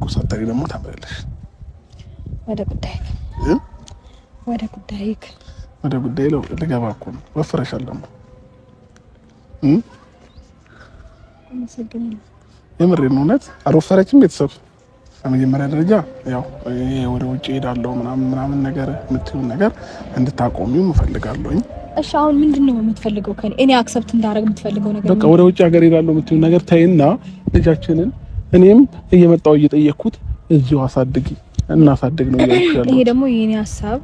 ስትኮሳተሪ ደግሞ ታምራለሽ። ወደ ጉዳይ ልገባ እኮ ነው። ወፍረሻል ደግሞ የምሬን ነው። እውነት አልወፈረችም። ቤተሰብ በመጀመሪያ ደረጃ ያው ወደ ውጭ ሄዳለሁ ምናምን ነገር የምትይውን ነገር እንድታቆሚው እፈልጋለሁኝ። እሺ አሁን ምንድነው የምትፈልገው ከኔ? እኔ አክሰፕት እንዳደረግ የምትፈልገው ነገር በቃ ወደ ውጭ ሀገር ሄዳለሁ የምትይውን ነገር ታይና ልጃችንን እኔም እየመጣሁ እየጠየቅኩት እዚሁ እናሳድግ ነው ያልኩሽ። ይሄ ደግሞ የኔ ሐሳብ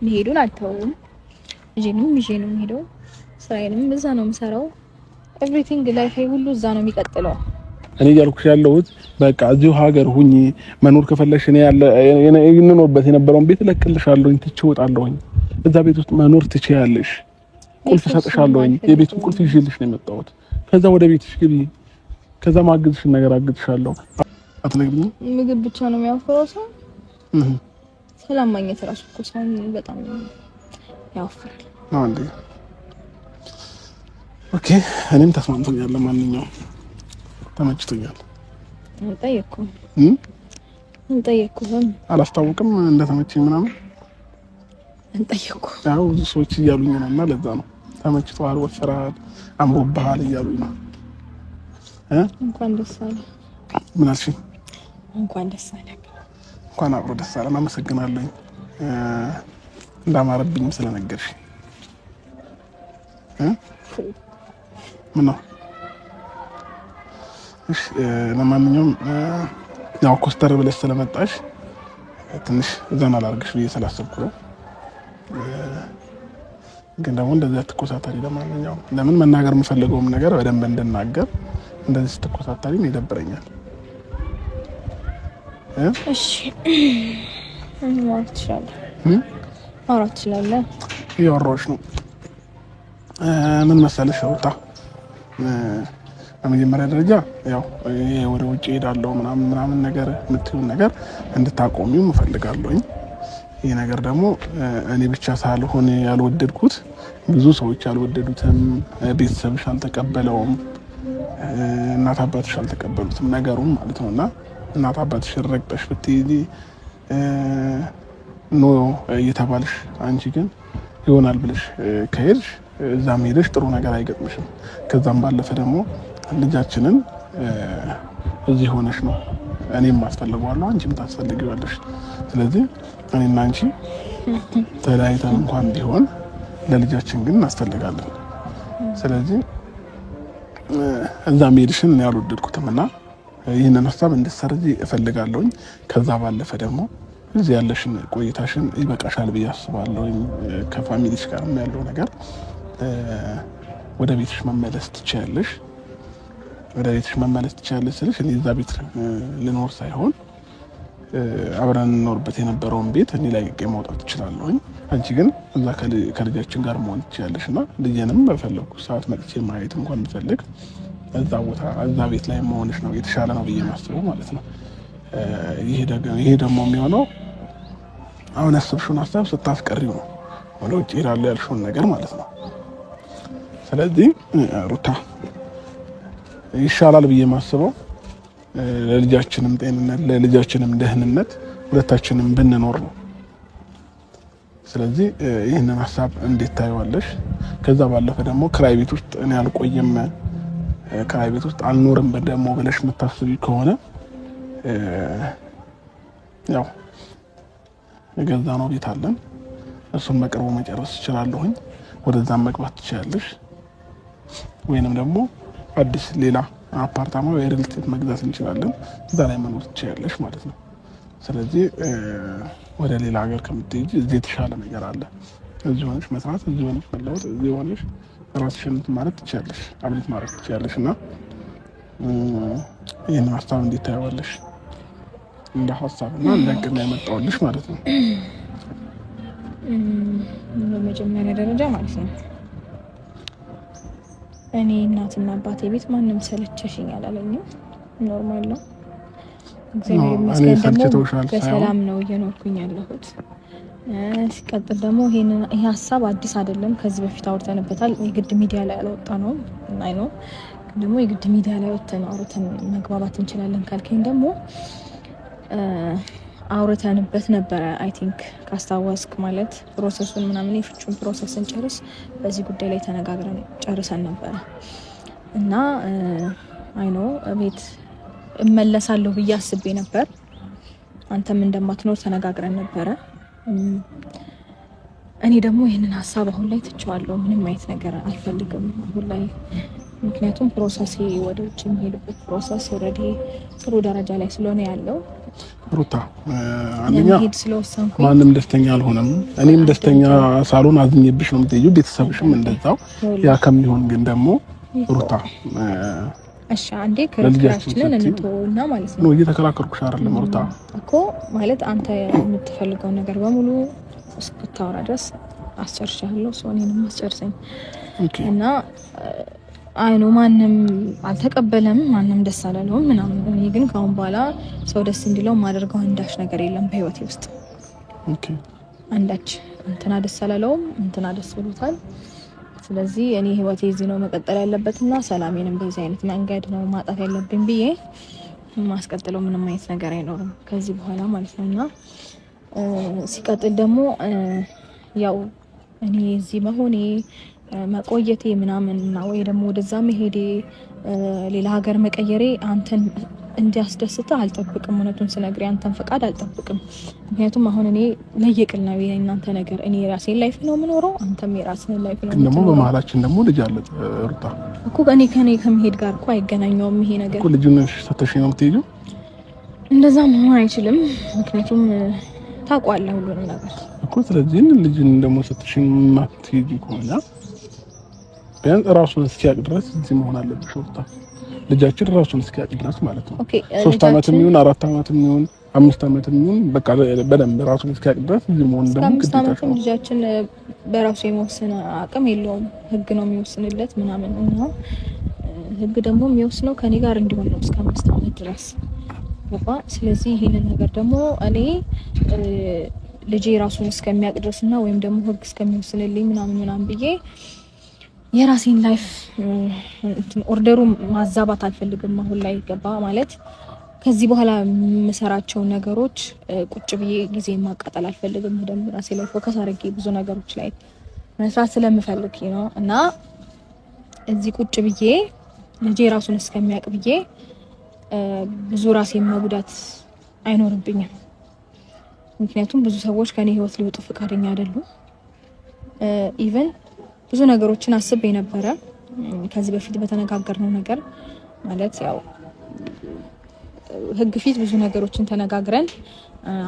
መሄዱን አልተውም። ይዤ ነው የምሄደው። ስራዬንም እዛ ነው የምሰራው። ኤቭሪቲንግ ላይፍ ሁሉ እዛ ነው የሚቀጥለው። እኔ ያልኩሽ ያለሁት በቃ እዚሁ ሀገር ሁኚ። መኖር ከፈለሽ እኔ የምኖርበት የነበረውን ቤት እለቅልሻለሁኝ፣ ትቼ እወጣለሁኝ። እዛ ቤት ውስጥ መኖር ትችያለሽ። ቁልፍ ሰጥሻለሁኝ። የቤቱን ቁልፍ ይዤልሽ ነው የመጣሁት። ከዛ ወደ ቤትሽ ግቢ። ከዛ ማግዝሽን ነገር አግዝሻለሁ። አትነግሪኝም? ምግብ ብቻ ነው የሚያወፍረው ሰው። ሰላም ማግኘት እራሱ እኮ ሰውን በጣም ያወፍራል። አንዴ ኦኬ፣ እኔም ተስማምቶኛል። ለማንኛውም ተመችቶኛል። እንጠየቅኩህም አላስታውቅም እንደተመቸኝ ምናምን እንጠየቅኩ። ያው ብዙ ሰዎች እያሉኝ ነው እና ለዛ ነው ተመችቶሃል፣ ወፍረሃል፣ አምሮብሃል እያሉኝ ነው። እንኳን ደስ አለ። ምን አልሽኝ? እንኳን ደስ አለ። እንኳን አብሮ ደስ አለን። አመሰግናለሁ እንዳማረብኝም ስለነገርሽ። ምን ነው? እሺ ለማንኛውም ያው ኮስተር ብለሽ ስለመጣሽ ትንሽ ዘና ላድርግሽ ብዬ ስላሰብኩ ነው። ግን ደግሞ እንደዚህ አትኮሳተሪ። ለማንኛውም ለምን መናገር የምፈልገውም ነገር በደንብ እንድናገር እንደዚህ ስትኮሳተሪ ይደብረኛል። እሺ ማውራት ትችላለህ። እያወራሁሽ ነው። ምን መሰለሽ ወጣ በመጀመሪያ ደረጃ ያው ወደ ውጭ ሄዳለሁ ምናምን ነገር የምትይውን ነገር እንድታቆሚው እፈልጋለሁኝ። ይሄ ነገር ደግሞ እኔ ብቻ ሳልሆን ያልወደድኩት ብዙ ሰዎች ያልወደዱትም፣ ቤተሰብሽ አልተቀበለውም፣ እናት አባትሽ አልተቀበሉትም ነገሩን ማለት ነውና እናት አባትሽ ረግጠሽ ብትይዚ ኖ እየተባልሽ አንቺ ግን ይሆናል ብለሽ ከሄድሽ እዛም ሄደሽ ጥሩ ነገር አይገጥምሽም። ከዛም ባለፈ ደግሞ ልጃችንን እዚህ ሆነሽ ነው እኔም አስፈልገዋለሁ፣ አንቺም ታስፈልጊዋለሽ። ስለዚህ እኔና አንቺ ተለያይተን እንኳን ቢሆን ለልጃችን ግን እናስፈልጋለን። ስለዚህ እዛም ሄድሽን እኔ አልወደድኩትም እና ይህንን ሀሳብ እንድትሰርጂ እፈልጋለሁኝ። ከዛ ባለፈ ደግሞ እዚህ ያለሽን ቆይታሽን ይበቃሻል ብዬ አስባለሁ። ከፋሚሊሽ ጋር ያለው ነገር ወደ ቤትሽ መመለስ ትችያለሽ። ወደ ቤትሽ መመለስ ትችያለሽ ስልሽ እኔ እዛ ቤት ልኖር ሳይሆን አብረን እንኖርበት የነበረውን ቤት እኔ ላይ ማውጣት እችላለሁኝ። አንቺ ግን እዛ ከልጃችን ጋር መሆን ትችያለሽ እና ልጄንም በፈለኩ ሰዓት መጥቼ ማየት እንኳን ብፈልግ እዛ ቤት ላይ መሆንሽ ነው የተሻለ ነው ብዬ ማስበው ማለት ነው። ይሄ ደግሞ የሚሆነው አሁን ያሰብሽውን ሀሳብ ስታስቀሪው ነው፣ ወደ ውጭ ሄዳለሁ ያልሽውን ነገር ማለት ነው። ስለዚህ ሩታ ይሻላል ብዬ ማስበው ለልጃችንም ጤንነት ለልጃችንም ደህንነት ሁለታችንም ብንኖር ነው። ስለዚህ ይህንን ሀሳብ እንዴት ታየዋለሽ? ከዛ ባለፈ ደግሞ ክራይ ቤት ውስጥ እኔ አልቆይም፣ ክራይ ቤት ውስጥ አልኖርም ደግሞ ብለሽ የምታስቢ ከሆነ ያው የገዛ ነው ቤት አለን፣ እሱን በቅርቡ መጨረስ እችላለሁኝ። ወደዛም መግባት ትችያለሽ። ወይንም ደግሞ አዲስ ሌላ አፓርታማ ወይ ሪል ስቴት መግዛት እንችላለን፣ እዛ ላይ መኖር ትችያለሽ ማለት ነው። ስለዚህ ወደ ሌላ ሀገር ከምትሄጂ እዚህ የተሻለ ነገር አለ። እዚህ ሆነሽ መስራት፣ እዚህ ሆነሽ መለወጥ፣ እዚህ ሆነሽ ራስሽን ማለት ትችያለሽ፣ አብሊት ማድረግ ትችያለሽ እና ይህን ሀሳብ እንዴት ታየዋለሽ? እንደ ሀሳብ እና እንደ እቅድ ያመጣሁልሽ ማለት ነው። በመጀመሪያ ደረጃ ማለት ነው እኔ እናትና አባቴ ቤት ማንም ሰለቸሽኝ አላለኝም። ኖርማል ነው። እግዚአብሔር ይመስገን ደግሞ በሰላም ነው እየኖርኩኝ ያለሁት። ሲቀጥል ደግሞ ይሄ ሀሳብ አዲስ አይደለም። ከዚህ በፊት አውርተንበታል። የግድ ሚዲያ ላይ አልወጣ ነው አይ ነው ደግሞ የግድ ሚዲያ ላይ ወጥተን አውርተን መግባባት እንችላለን ካልከኝ ደግሞ አውርተንበት ነበረ። አይ ቲንክ ካስታወስክ ማለት ፕሮሰሱን ምናምን የፍቹን ፕሮሰስን ጨርስ በዚህ ጉዳይ ላይ ተነጋግረን ጨርሰን ነበረ እና አይኖ ቤት እመለሳለሁ ብዬ አስቤ ነበር። አንተም እንደማትኖር ተነጋግረን ነበረ። እኔ ደግሞ ይህንን ሀሳብ አሁን ላይ ትቼዋለሁ። ምንም አይነት ነገር አልፈልግም አሁን ላይ ምክንያቱም ፕሮሰሴ ወደ ውጭ የሚሄድበት ፕሮሰስ ኦልሬዲ ጥሩ ደረጃ ላይ ስለሆነ ያለው ሩታ አንደኛ ማንም ደስተኛ አልሆነም። እኔም ደስተኛ ሳልሆን አዝኜብሽ ነው የምትሄጂው፣ ቤተሰብሽም እንደዛው። ያ ከሚሆን ግን ደግሞ ሩታ እሺ አንዴ ክርክራችንን እንተውና ማለት ነው። እየተከራከርኩሽ አይደለም ሩታ እኮ ማለት አንተ የምትፈልገው ነገር በሙሉ እስክታወራ ድረስ አስጨርሻለሁ። እኔንም አስጨርሰኝ እና አይኑ ማንም አልተቀበለም፣ ማንም ደስ አላለውም ምናምን። እኔ ግን ካሁን በኋላ ሰው ደስ እንዲለው ማድረገው አንዳች ነገር የለም በህይወቴ ውስጥ። ኦኬ አንዳች እንትና ደስ አላለውም፣ እንትና ደስ ብሎታል። ስለዚህ እኔ ህይወቴ እዚህ ነው መቀጠል ያለበትና ሰላሜንም በዚህ አይነት መንገድ ነው ማጣት ያለብኝ ብዬ ማስቀጥለው ምንም አይነት ነገር አይኖርም ከዚህ በኋላ ማለት ነውና ሲቀጥል ደግሞ ያው እኔ እዚህ መሆኔ መቆየቴ ምናምን እና ወይ ደግሞ ወደዛ መሄዴ ሌላ ሀገር መቀየሬ አንተን እንዲያስደስታ አልጠብቅም። እውነቱን ስነግርህ አንተን ፈቃድ አልጠብቅም። ምክንያቱም አሁን እኔ ለየቅል ነው የእናንተ ነገር። እኔ የራሴን ላይፍ ነው የምኖረው፣ አንተም የራስህን ላይፍ ነው የምኖረው። ደግሞ በመሀላችን ደግሞ ልጅ አለ ሩታ እኮ ከኔ ከመሄድ ጋር እኮ አይገናኘውም ይሄ ነገር እኮ። ልጁን ሰተሽ ነው የምትሄጂው? እንደዛ መሆን አይችልም። ምክንያቱም ታውቃለህ ሁሉንም ነገር እኮ። ስለዚህ ልጅን ደግሞ ሰተሽ ማትሄጂ ከሆነ ቢያንስ ራሱን እስኪያቅ ድረስ እዚህ መሆን አለብሽ ሩታ። ልጃችን ራሱን እስኪያቅ ድረስ ማለት ነው። 3 አመትም ይሁን 4 አመትም ይሁን 5 አመትም ይሁን በቃ በደንብ ራሱን እስኪያቅ ድረስ እዚህ መሆን ደግሞ ግዴታ ነው። ልጃችን በራሱ የመወሰን አቅም የለውም። ህግ ነው የሚወስንለት ምናምን እና ህግ ደግሞ የሚወስነው ከኔ ጋር እንዲሆን ነው እስከ 5 አመት ድረስ ገባ። ስለዚህ ይሄንን ነገር ደግሞ እኔ ልጄ ራሱን እስከሚያቅ ድረስና ወይም ደግሞ ህግ እስከሚወስንልኝ ምናምን ብዬ የራሴን ላይፍ ኦርደሩ ማዛባት አልፈልግም። አሁን ላይ ገባ ማለት ከዚህ በኋላ የምሰራቸው ነገሮች ቁጭ ብዬ ጊዜ ማቃጠል አልፈልግም። ደግሞ ራሴ ላይ ፎከስ አድርጌ ብዙ ነገሮች ላይ መስራት ስለምፈልግ ነው እና እዚህ ቁጭ ብዬ ልጄ ራሱን እስከሚያቅ ብዬ ብዙ ራሴን መጉዳት አይኖርብኝም። ምክንያቱም ብዙ ሰዎች ከኔ ህይወት ሊወጡ ፈቃደኛ አይደሉም። ኢቭን ብዙ ነገሮችን አስቤ ነበረ ከዚህ በፊት በተነጋገርነው ነገር ማለት ያው ህግ ፊት ብዙ ነገሮችን ተነጋግረን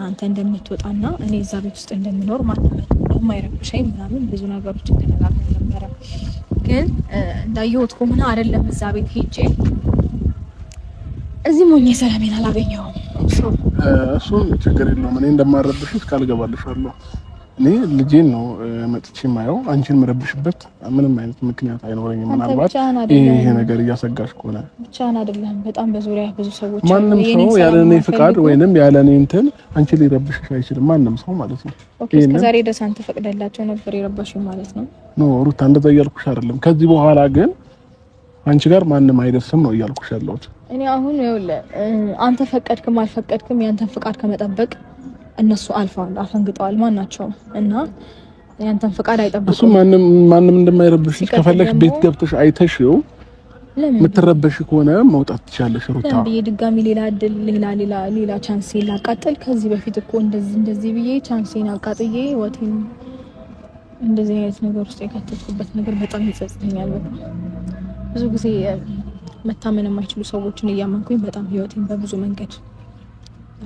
አንተ እንደምትወጣና እኔ እዛ ቤት ውስጥ እንደምኖር ማለት እንደማይረብሸኝ ምናምን ብዙ ነገሮችን ተነጋግረን ነበረ። ግን እንዳየሁት ከሆነ አይደለም እዛ ቤት ሄጄ እዚህ ሞኝ ሰላሜን አላገኘሁም። እሱ ችግር የለውም። እኔ እንደማረብሽሽ ቃል ገባልሻለሁ። እኔ ልጄን ነው መጥቼ ማየው። አንቺን መረብሽበት ምንም አይነት ምክንያት አይኖረኝም። ምናልባት ይሄ ነገር እያሰጋሽ ከሆነ ብቻህን አይደለም፣ በጣም በዙሪያ ብዙ ሰዎች ማንም ሰው ያለ እኔ ፍቃድ ወይንም ያለ እኔ እንትን አንቺ ሊረብሽሽ አይችልም። ማንም ሰው ማለት ነው። ኦኬ፣ እስከዛሬ ድረስ አንተ ፈቅደላቸው ነበር የረበሹኝ ማለት ነው? ኖ ሩታ፣ እንደዛ እያልኩሽ አይደለም። ከዚህ በኋላ ግን አንቺ ጋር ማንም አይደርስም ነው እያልኩሽ ያለሁት። እኔ አሁን ይኸውልህ አንተ ፈቀድክም አልፈቀድክም ያንተን ፍቃድ ከመጠበቅ እነሱ አልፈዋል፣ አፈንግጠዋል ማናቸውም እና ያንተን ፍቃድ አይጠብቁም። እሱ ማንም እንደማይረብሽ ከፈለግሽ ቤት ገብተሽ አይተሽው የምትረበሽ ከሆነ መውጣት ትችያለሽ ሩታ። ለምን ድጋሚ ሌላ እድል ሌላ ቻንስ ላቃጥል? ከዚህ በፊት እኮ እንደዚህ ብዬ ቻንሴን አቃጥዬ ወቴን እንደዚህ አይነት ነገር ውስጥ የከተትኩበት ነገር በጣም ይጸጽተኛል። ብዙ ጊዜ መታመን የማይችሉ ሰዎችን እያመንኩኝ በጣም ህይወቴን በብዙ መንገድ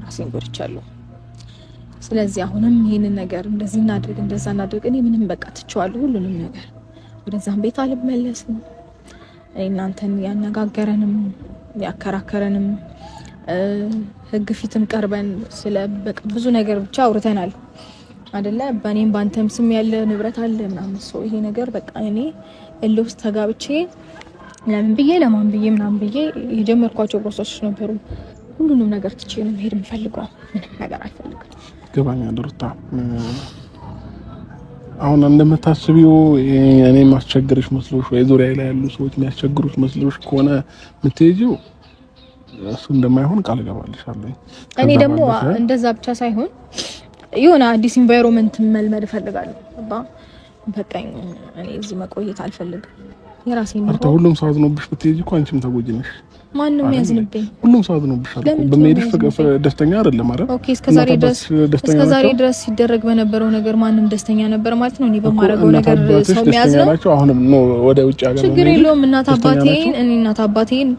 ራሴን ጎድቻለሁ። ስለዚህ አሁንም ይሄንን ነገር እንደዚህ እናድርግ እንደዛ እናድርግ እኔ ምንም በቃ ትቼዋለሁ ሁሉንም ነገር። ወደዛም ቤት አልመለስም። እናንተን ያነጋገረንም ያከራከረንም ህግ ፊትም ቀርበን ስለ በቃ ብዙ ነገር ብቻ አውርተናል አይደለ? በእኔም ባንተም ስም ያለ ንብረት አለ ምናምን ሰው ይሄ ነገር በቃ እኔ እልውስጥ ተጋብቼ ለምን ብዬ ለማን ብዬ ምናምን ብዬ የጀመርኳቸው ፕሮሰሶች ነበሩ። ሁሉንም ነገር ትቼ ነው መሄድ የምፈልገው። ምንም ነገር አልፈልግም። ገባኛል ሩታ። አሁን እንደምታስቢው እኔ ማስቸግርሽ መስሎሽ ወይ ዙሪያ ላይ ያሉ ሰዎች የሚያስቸግሩሽ መስሎሽ ከሆነ የምትሄጂው እሱ እንደማይሆን ቃል እገባልሻለሁ። እኔ ደግሞ እንደዛ ብቻ ሳይሆን የሆነ አዲስ ኢንቫይሮንመንት መልመድ እፈልጋለሁ። በቃኝ እኔ እዚህ መቆየት አልፈልግም። የራሴ ነው። ሁሉም ሰው አዝኖብሽ ብትሄጂ እኮ አንቺም ተጎጂ ነሽ። ማንንም ያዝንብኝ ሁሉም ሰው አዝኖብሻል። በመሄድሽ ደስተኛ አይደለም ማለት ኦኬ። እስከዛሬ ድረስ ሲደረግ በነበረው ነገር ማንም ደስተኛ ነበር ማለት ነው። እኔ በማረገው ነገር ሰው የሚያዝነው አሁንም ነው። ወደ ውጭ ሀገር ችግር የለውም። እናት አባቴን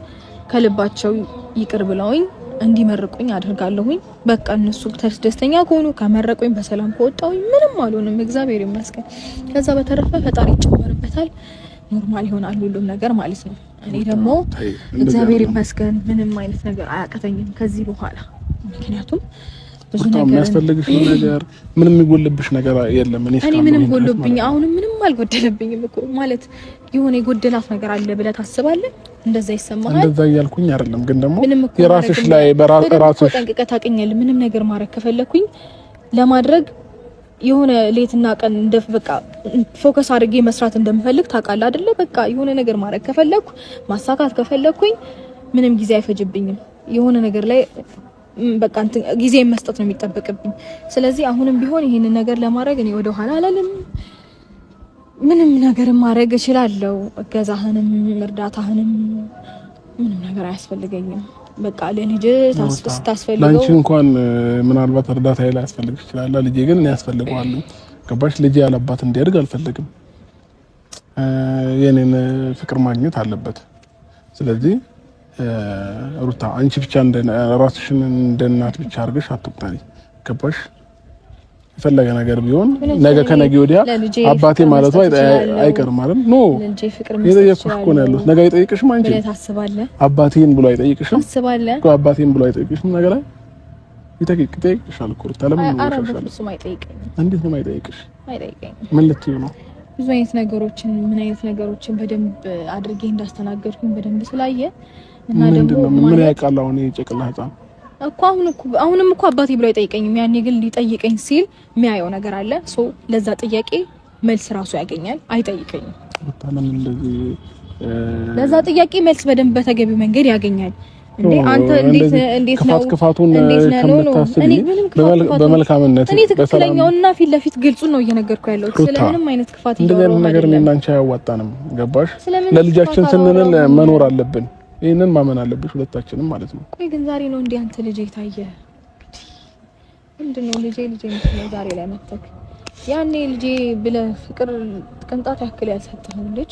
ከልባቸው ይቅር ብለውኝ እንዲመርቁኝ አድርጋለሁኝ። በቃ እነሱ ደስተኛ ከሆኑ ከመረቁኝ በሰላም ከወጣሁኝ ምንም አልሆንም፣ እግዚአብሔር ይመስገን። ከዛ በተረፈ ፈጣሪ ይጨመርበታል፣ ኖርማል ይሆናል ሁሉም ነገር ማለት ነው። እኔ ደግሞ እግዚአብሔር ይመስገን ምንም አይነት ነገር አያቀተኝም ከዚህ በኋላ። ምክንያቱም ብዙ ነገር የሚያስፈልግሽ ነገር ምንም የሚጎልብሽ ነገር የለም። እኔ ምንም ጎልብኝ አሁን ምንም አልጎደለብኝም እኮ ማለት የሆነ የጎደላት ነገር አለ ብለህ ታስባለህ? እንደዛ ይሰማሃል? እንደዛ እያልኩኝ አይደለም፣ ግን ደግሞ የራስሽ ላይ በራስሽ ጠንቅቀህ ታውቂኛለህ። ምንም ነገር ማድረግ ከፈለኩኝ ለማድረግ የሆነ ሌትና ቀን በቃ ፎከስ አድርጌ መስራት እንደምፈልግ ታውቃለህ አይደለ? በቃ የሆነ ነገር ማድረግ ከፈለኩ ማሳካት ከፈለኩኝ ምንም ጊዜ አይፈጅብኝም። የሆነ ነገር ላይ በቃ ጊዜ መስጠት ነው የሚጠበቅብኝ። ስለዚህ አሁንም ቢሆን ይሄንን ነገር ለማድረግ እኔ ወደ ኋላ አላለም። ምንም ነገር ማድረግ እችላለሁ። እገዛህንም እርዳታህንም ምንም ነገር አያስፈልገኝም። በቃ ለልጅ ታስፈልገው ላንቺ እንኳን ምናልባት እርዳታ ላይ ያስፈልግሽ ይችላል። ልጄ ግን እኔ ያስፈልገዋለሁ። ገባሽ? ልጄ ያለባት እንዲያድግ አልፈልግም። የኔን ፍቅር ማግኘት አለበት። ስለዚህ ሩታ አንቺ ብቻ ራስሽን እንደ እናት ብቻ አድርገሽ አትቁጠሪ። ገባሽ? የፈለገ ነገር ቢሆን ነገ ከነገ ወዲያ አባቴ ማለቱ አይቀርም ማለት ነው። የጠየቅሽ እኮ ነው ያለው። ነገ አይጠይቅሽም አንቺ አባቴን ብሎ አይጠይቅሽም። አባቴን ብሎ አይጠይቅሽም። ነገ ላይ ይጠይቅሻል እኮ ሩታ። ለምን ነው እንዴት ነው የማይጠይቅሽ? ምን ልትይው ነው? ብዙ አይነት ነገሮችን ምን አይነት ነገሮችን በደንብ አድርጌ እንዳስተናገርኩኝ በደንብ ስላየ እና ደግሞ ምን ያውቃል አሁን የጨቅላ ህፃን እኮ አሁንም እኮ አባቴ ብሎ አይጠይቀኝም። ያኔ ግን ሊጠይቀኝ ሲል የሚያየው ነገር አለ። ሶ ለዛ ጥያቄ መልስ ራሱ ያገኛል። አይጠይቀኝም። ለዛ ጥያቄ መልስ በደንብ በተገቢው መንገድ ያገኛል። እንዴ አንተ እንዴት ነው ክፋቱን ከምታስቢ በመልካምነት እኔ ትክክለኛውና ፊት ለፊት ግልጹ ነው እየነገርኩ ያለው። ስለምንም አይነት ክፋት እንደዚህ ነገር እኔና አንቺ አያዋጣንም። ገባሽ? ለልጃችን ስንል መኖር አለብን። ይሄንን ማመን አለብሽ ሁለታችንም ማለት ነው። ቆይ ግን ዛሬ ነው እንዴ አንተ ልጅ ታየ? ምንድነው ልጅ ነው ዛሬ ላይ መጣክ? ያኔ ልጅ ብለህ ፍቅር ቅንጣት ያክል ያልሰጠኸው ልጅ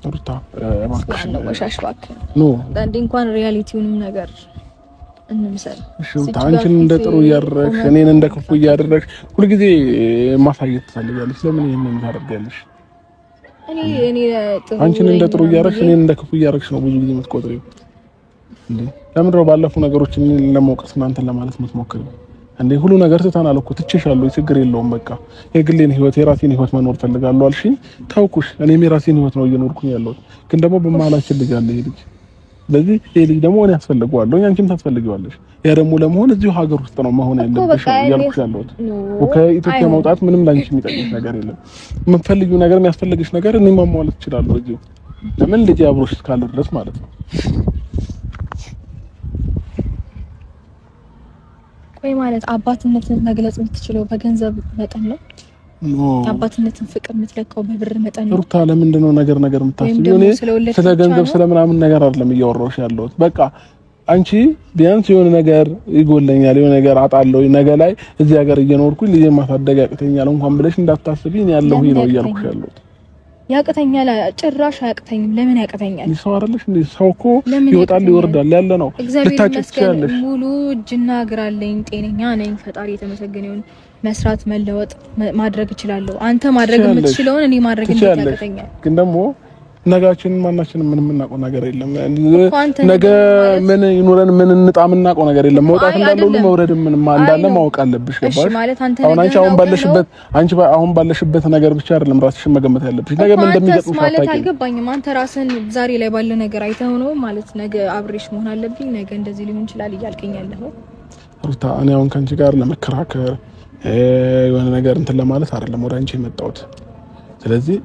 ሩታ እባክሽ ነው ወሻሽባክ ኖ አንዴ እንኳን ሪያሊቲውንም ነገር እንምሰል። እሺ አንቺን እንደ ጥሩ እያደረግሽ እኔን እንደ ክፉ እያደረግሽ ሁሉ ጊዜ ማሳየት ትፈልጋለሽ። ለምን ይሄንን ታደርጋለሽ? እኔ አንቺን እንደ ጥሩ እያደረግሽ እኔን እንደ ክፉ እያደረግሽ ነው ብዙ ጊዜ የምትቆጥሪው እንዴ? ለምን ነው ባለፈው ነገሮችን ለማውቀስ እናንተን ለማለት የምትሞክሪው እንዴ? ሁሉ ነገር ትተናል እኮ ትቼሻለሁ። ችግር የለውም በቃ የግሌን ህይወት የራሴን ህይወት መኖር ፈልጋለሁ አልሽኝ፣ ታውኩሽ። እኔም የራሴን ህይወት ነው እየኖርኩኝ ያለሁት፣ ግን ደግሞ በመሀላችን ልጅ አለ። ይሄ ልጅ ስለዚህ ይሄ ልጅ ደግሞ እኔ ያስፈልገዋለሁ፣ አንቺም ታስፈልጊዋለሽ። ያ ደግሞ ለመሆን እዚሁ ሀገር ውስጥ ነው መሆን ያለብሽ እያልኩሽ ያለሁት። ከኢትዮጵያ መውጣት ምንም ላንቺ የሚጠቅምሽ ነገር የለም። የምትፈልጊው ነገር የሚያስፈልግሽ ነገር እኔ ማሟላት እችላለሁ እዚሁ። ለምን ልጅ አብሮሽ እስካለ ድረስ ማለት ነው። ወይ ማለት አባትነትን መግለጽ የምትችለው በገንዘብ መጠን ነው? አባትነትን ፍቅር የምትለካው በብር መጠን ነው? ሩታ ለምንድን ነው ነገር የምታስቢው? እኔ ስለ ገንዘብ ስለምናምን ነገር አይደለም እያወራሁሽ ያለሁት። በቃ አንቺ ቢያንስ የሆነ ነገር ይጎለኛል፣ የሆነ ነገር አጣለሁ፣ ነገ ላይ እዚህ ሀገር እየኖርኩኝ ልጄ ማሳደግ ያቅተኛል እንኳን ብለሽ እንዳታስቢ ነው ያለሁኝ ነው እያልኩሽ ያለሁት። ያቅተኛል? ጭራሽ አያቅተኝም። ለምን ያቅተኛል? ሰው አይደለሽ እንዴ? ሰው እኮ ይወጣል ይወርዳል ያለ ነው። ልታጭት ትችያለሽ። ሙሉ እጅና እግር አለኝ፣ ጤነኛ ነኝ፣ ፈጣሪ የተመሰገነ ይሁን። መስራት መለወጥ ማድረግ እችላለሁ። አንተ ማድረግ የምትችለውን እኔ ማድረግ እንደያቅተኛል። ግን ደግሞ ነጋችን ማናችንም ምንም እናውቀው ነገር የለም። ነገ ምን ይኑረን ምን እንጣም እናውቀው ነገር የለም። መውጣት እንዳለ ሁሉ መውረድ ምን እንዳለ ማወቅ አለብሽ። ገባሽ? አሁን ባለሽበት ነገር ብቻ አይደለም ራስሽን መገመት ያለብሽ። ነገ ምን እንደሚገጥምሽ ማለት አልገባኝም። አንተ ራስን ዛሬ ላይ ባለ ነገር አይተኸው ነው ማለት ነገ አብሬሽ መሆን አለብኝ፣ ነገ እንደዚህ ሊሆን ይችላል እያልከኝ ያለኸው ሩታ። እኔ አሁን ከአንቺ ጋር ለመከራከር የሆነ ነገር እንትን ለማለት አይደለም ወደ አንቺ የመጣሁት። ስለዚህ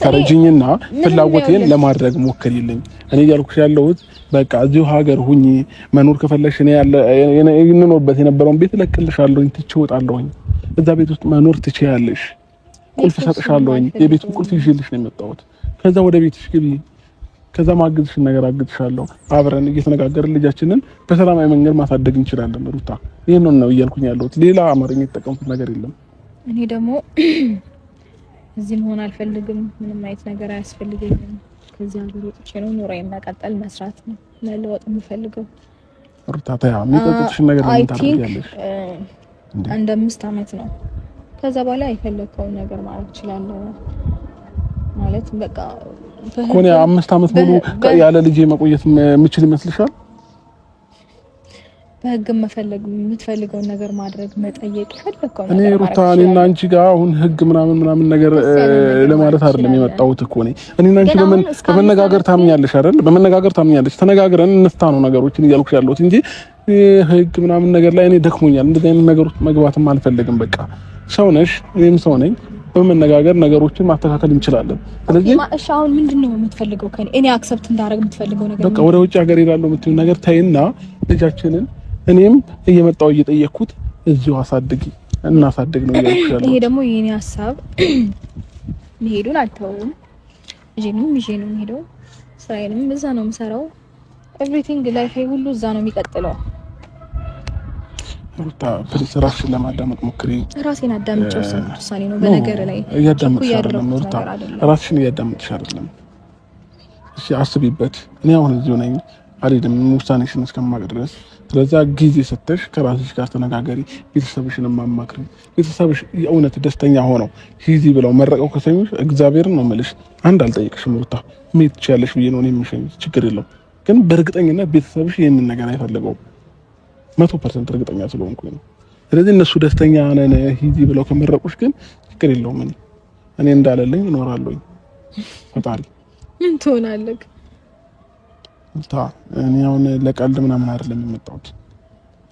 ተረጅኝና ፍላጎቴን ለማድረግ ሞክሪልኝ። እኔ እያልኩሽ ያለሁት በቃ እዚሁ ሀገር ሁኚ፣ መኖር ከፈለግሽ እኔ የምኖርበት የነበረውን ቤት እለቅልሻለሁኝ፣ ትቼ እወጣለሁኝ። እዛ ቤት ውስጥ መኖር ትችያለሽ፣ ቁልፍ እሰጥሻለሁኝ። የቤቱን ቁልፍ ይዤልሽ ነው የመጣሁት። ከዛ ወደ ቤትሽ ግቢ፣ ከዛ ማግዝሽን ነገር አግዝሻለሁ። አብረን እየተነጋገርን ልጃችንን በሰላማዊ መንገድ ማሳደግ እንችላለን። ሩታ ይሄን ነው እያልኩኝ ያለሁት። ሌላ አማርኛ የተጠቀምኩት ነገር የለም። እኔ ደግሞ እዚህ መሆን አልፈልግም። ምንም አይነት ነገር አያስፈልገኝም። ከዚህ ሀገር ወጥቼ ነው ኑሮዬን መቀጠል መስራት ነው መለወጥ የምፈልገው። ሩታ ታያ የሚጠጥሽን ነገር ምን ታደርጊያለሽ? አንድ 5 አመት ነው። ከዛ በኋላ የፈለከውን ነገር ማለት እችላለሁ። ማለት በቃ ኮኔ 5 አመት ሙሉ ያለ ልጅ መቆየት የምችል ይመስልሻል? በህግ መፈለግ የምትፈልገውን ነገር ማድረግ መጠየቅ ይፈልጋል። እኔ ሩታ እኔና አንቺ ጋር አሁን ህግ ምናምን ነገር ለማለት አይደለም የመጣሁት እኮ እኔ አንቺ በመነጋገር ታምኛለሽ አይደል? በመነጋገር ታምኛለሽ። ተነጋግረን እንፍታ ነው ነገሮችን እያልኩሽ ያለሁት እንጂ ህግ ምናምን ነገር ላይ እኔ ደክሞኛል። እንደዚህ አይነት ነገር ውስጥ መግባትም አልፈልግም። በቃ ሰው ነሽ፣ እኔም ሰው ነኝ። በመነጋገር ነገሮችን ማስተካከል እንችላለን። ስለዚህ እሺ አሁን ምንድነው የምትፈልገው ከኔ? እኔ አክሰፕት እንዳደረግ የምትፈልገው ነገር በቃ ወደ ውጭ ሀገር ሄዳለሁ የምትይው ነገር ታይና ልጃችንን እኔም እየመጣሁ እየጠየቅኩት እዚሁ እናሳድግ ነው ያልኩሻለሁ። ይሄ ደግሞ የኔ ሀሳብ መሄዱን አልተውም። ይዤ ነው የምሄደው። ስራዬንም እዛ ነው የምሰራው። ኤቭሪቲንግ ላይፍ ሁሉ እዛ ነው የሚቀጥለው። ሩታ ፕሊስ ራስሽን ለማዳመጥ ሞክሪ። ራሴን አዳምጬው ውሳኔ ነው በነገር ላይ እያዳመጥሽ አይደለም ሩታ፣ ራስሽን እያዳመጥሽ አይደለም። እሺ አስቢበት። እኔ አሁን እዚሁ ነኝ አልሄድም ውሳኔሽን እስከማቅ ድረስ። ስለዛ ጊዜ ሰተሽ ከራስሽ ጋር ተነጋገሪ፣ ቤተሰብሽን ማማክሪ። ቤተሰብሽ የእውነት ደስተኛ ሆነው ሂዚ ብለው መረቀው ከሰኞሽ እግዚአብሔርን ነው የምልሽ። አንድ አልጠይቅሽም ሩታ፣ ምን ትችያለሽ ብዬ ነው እኔ የምሸኝሽ። ችግር የለውም ግን በእርግጠኝነት ቤተሰብሽ ይሄንን ነገር አይፈልገውም። 100% እርግጠኛ ስለሆንኩኝ ነው። ስለዚህ እነሱ ደስተኛ ነን ሂዚ ብለው ከመረቁሽ ግን ችግር የለውም። እኔ እንዳለልኝ እኖራለሁኝ። ፈጣሪ ምን ትሆናለህ? እኔ አሁን ለቀልድ ምናምን አይደለም የመጣሁት።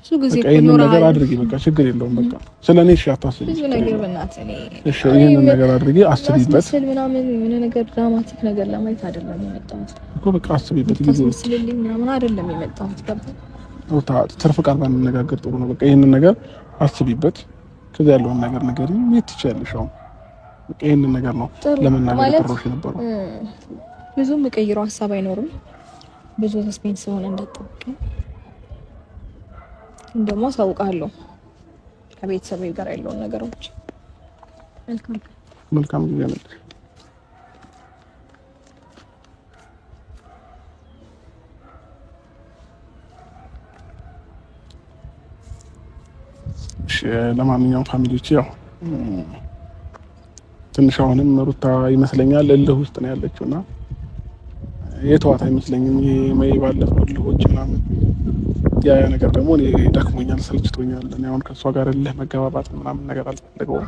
ብዙ ጊዜ ይሄንን ነገር አድርጊ፣ በቃ ችግር የለውም። በቃ ስለኔ እሺ አታስቢ። ብዙ ነገር በእናትህ እኔ እሺ ይሄንን ነገር አድርጊ፣ አስቢበት። ምናምን የሆነ ነገር ድራማቲክ ነገር ለማየት አይደለም የመጣሁት እኮ በቃ አስቢበት። ጊዜ ስለልኝ ምናምን አይደለም የመጣሁት። ሩታ ትርፍ ቃል ባንነጋገር ጥሩ ነው። በቃ ይሄንን ነገር አስቢበት። ከዛ ያለውን ነገር ንገሪኝ። የት ትችያለሽ? አሁን በቃ ይሄንን ነገር ነው ለመናገር ጥሩሽ ነበር። ብዙ የምቀይረው ሀሳብ አይኖርም። ብዙ ሰስፔንስ ሆነ እንዳትጠብቀኝ እንደሞ አሳውቃለሁ። ከቤተሰቤ ጋር ያለውን ነገሮች መልካም ጊዜ ነው። ለማንኛውም ፋሚሊዎች ያው ትንሽ አሁንም ሩታ ይመስለኛል እልህ ውስጥ ነው ያለችውና የተዋት አይመስለኝም። ይሄ ባለፈው እልሆች ምናምን ያ ነገር ደግሞ እኔ ደክሞኛል፣ ሰልችቶኛል። እኔ አሁን ከእሷ ጋር እልህ መገባባት ምናምን ነገር አልፈልገውም።